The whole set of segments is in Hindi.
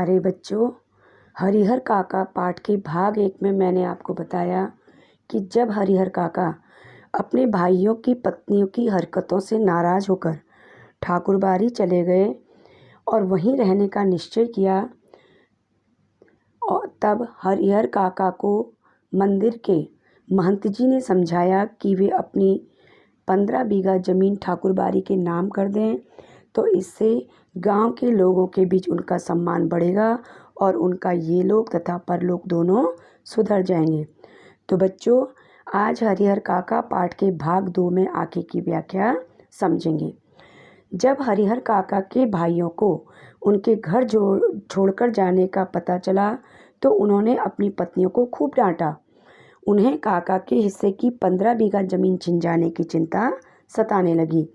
प्यारे बच्चों, हरिहर काका पाठ के भाग 1 में मैंने आपको बताया कि जब हरिहर काका अपने भाइयों की पत्नियों की हरकतों से नाराज़ होकर ठाकुरबाड़ी चले गए और वहीं रहने का निश्चय किया, और तब हरिहर काका को मंदिर के महंत जी ने समझाया कि वे अपनी 15 बीघा ज़मीन ठाकुरबाड़ी के नाम कर दें, तो इससे गांव के लोगों के बीच उनका सम्मान बढ़ेगा और उनका ये लोक तथा परलोक दोनों सुधर जाएंगे। तो बच्चों, आज हरिहर काका पाठ के भाग 2 में आगे की व्याख्या समझेंगे। जब हरिहर काका के भाइयों को उनके घर छोड़कर जाने का पता चला तो उन्होंने अपनी पत्नियों को खूब डांटा। उन्हें काका के हिस्से की 15 बीघा ज़मीन छिन जाने की चिंता सताने लगी।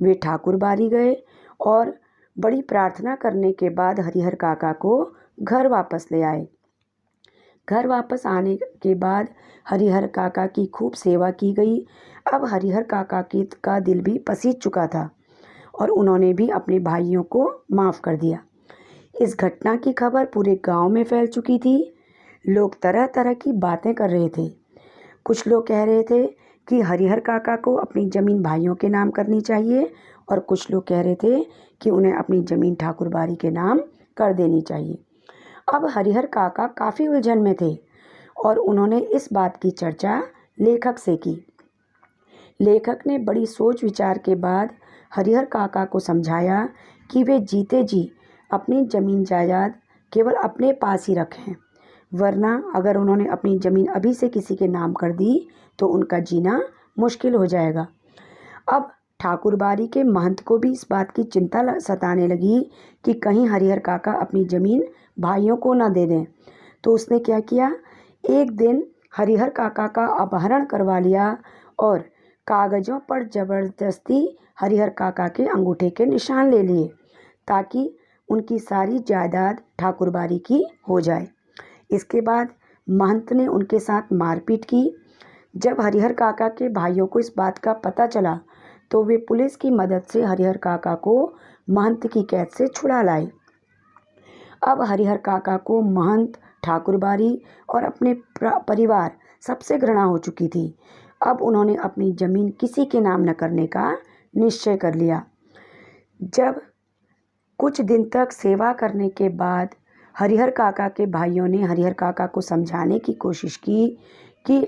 वे ठाकुरबाड़ी गए और बड़ी प्रार्थना करने के बाद हरिहर काका को घर वापस ले आए। घर वापस आने के बाद हरिहर काका की खूब सेवा की गई। अब हरिहर काका का दिल भी पसीज चुका था और उन्होंने भी अपने भाइयों को माफ़ कर दिया। इस घटना की खबर पूरे गांव में फैल चुकी थी। लोग तरह तरह की बातें कर रहे थे। कुछ लोग कह रहे थे कि हरिहर काका को अपनी ज़मीन भाइयों के नाम करनी चाहिए और कुछ लोग कह रहे थे कि उन्हें अपनी ज़मीन ठाकुरबाड़ी के नाम कर देनी चाहिए। अब हरिहर काका काफ़ी उलझन में थे और उन्होंने इस बात की चर्चा लेखक से की। लेखक ने बड़ी सोच विचार के बाद हरिहर काका को समझाया कि वे जीते जी अपनी ज़मीन जायदाद केवल अपने पास ही रखें, वरना अगर उन्होंने अपनी ज़मीन अभी से किसी के नाम कर दी तो उनका जीना मुश्किल हो जाएगा। अब ठाकुरबाड़ी के महंत को भी इस बात की चिंता सताने लगी कि कहीं हरिहर काका अपनी ज़मीन भाइयों को ना दे दें। तो उसने क्या किया, एक दिन हरिहर काका का अपहरण करवा लिया और कागज़ों पर ज़बरदस्ती हरिहर काका के अंगूठे के निशान ले लिए ताकि उनकी सारी जायदाद ठाकुरबाड़ी की हो जाए। इसके बाद महंत ने उनके साथ मारपीट की। जब हरिहर काका के भाइयों को इस बात का पता चला तो वे पुलिस की मदद से हरिहर काका को महंत की कैद से छुड़ा लाए। अब हरिहर काका को महंत, ठाकुरबाड़ी और अपने परिवार सबसे घृणा हो चुकी थी। अब उन्होंने अपनी ज़मीन किसी के नाम न करने का निश्चय कर लिया। जब कुछ दिन तक सेवा करने के बाद हरिहर काका के भाइयों ने हरिहर काका को समझाने की कोशिश की कि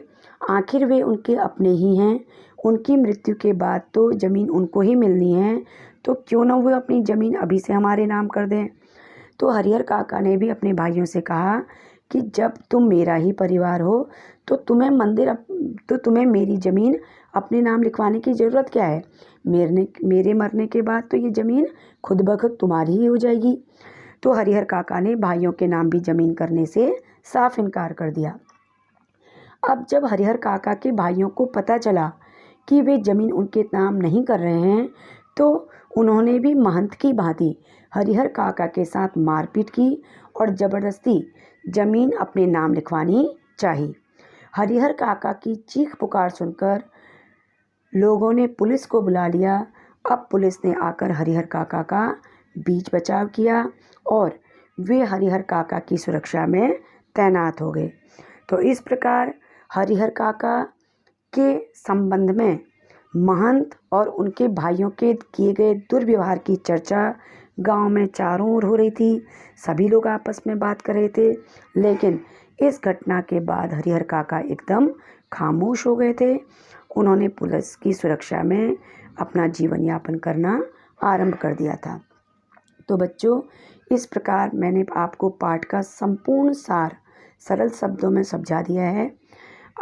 आखिर वे उनके अपने ही हैं, उनकी मृत्यु के बाद तो ज़मीन उनको ही मिलनी है, तो क्यों ना वो अपनी ज़मीन अभी से हमारे नाम कर दें। तो हरिहर काका ने भी अपने भाइयों से कहा कि जब तुम मेरा ही परिवार हो तो तुम्हें मेरी ज़मीन अपने नाम लिखवाने की ज़रूरत क्या है। मेरे मरने के बाद तो ये ज़मीन खुद ब खुद तुम्हारी ही हो जाएगी। तो हरिहर काका ने भाइयों के नाम भी ज़मीन करने से साफ इनकार कर दिया। अब जब हरिहर काका के भाइयों को पता चला कि वे ज़मीन उनके नाम नहीं कर रहे हैं तो उन्होंने भी महंत की भांति हरिहर काका के साथ मारपीट की और ज़बरदस्ती ज़मीन अपने नाम लिखवानी चाहिए। हरिहर काका की चीख पुकार सुनकर लोगों ने पुलिस को बुला लिया। अब पुलिस ने आकर हरिहर काका का बीच बचाव किया और वे हरिहर काका की सुरक्षा में तैनात हो गए। तो इस प्रकार हरिहर काका के संबंध में महंत और उनके भाइयों के किए गए दुर्व्यवहार की चर्चा गांव में चारों ओर हो रही थी। सभी लोग आपस में बात कर रहे थे, लेकिन इस घटना के बाद हरिहर काका एकदम खामोश हो गए थे। उन्होंने पुलिस की सुरक्षा में अपना जीवन यापन करना आरंभ कर दिया था। तो बच्चों, इस प्रकार मैंने आपको पाठ का संपूर्ण सार सरल शब्दों में समझा दिया है।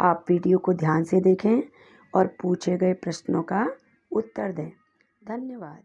आप वीडियो को ध्यान से देखें और पूछे गए प्रश्नों का उत्तर दें। धन्यवाद।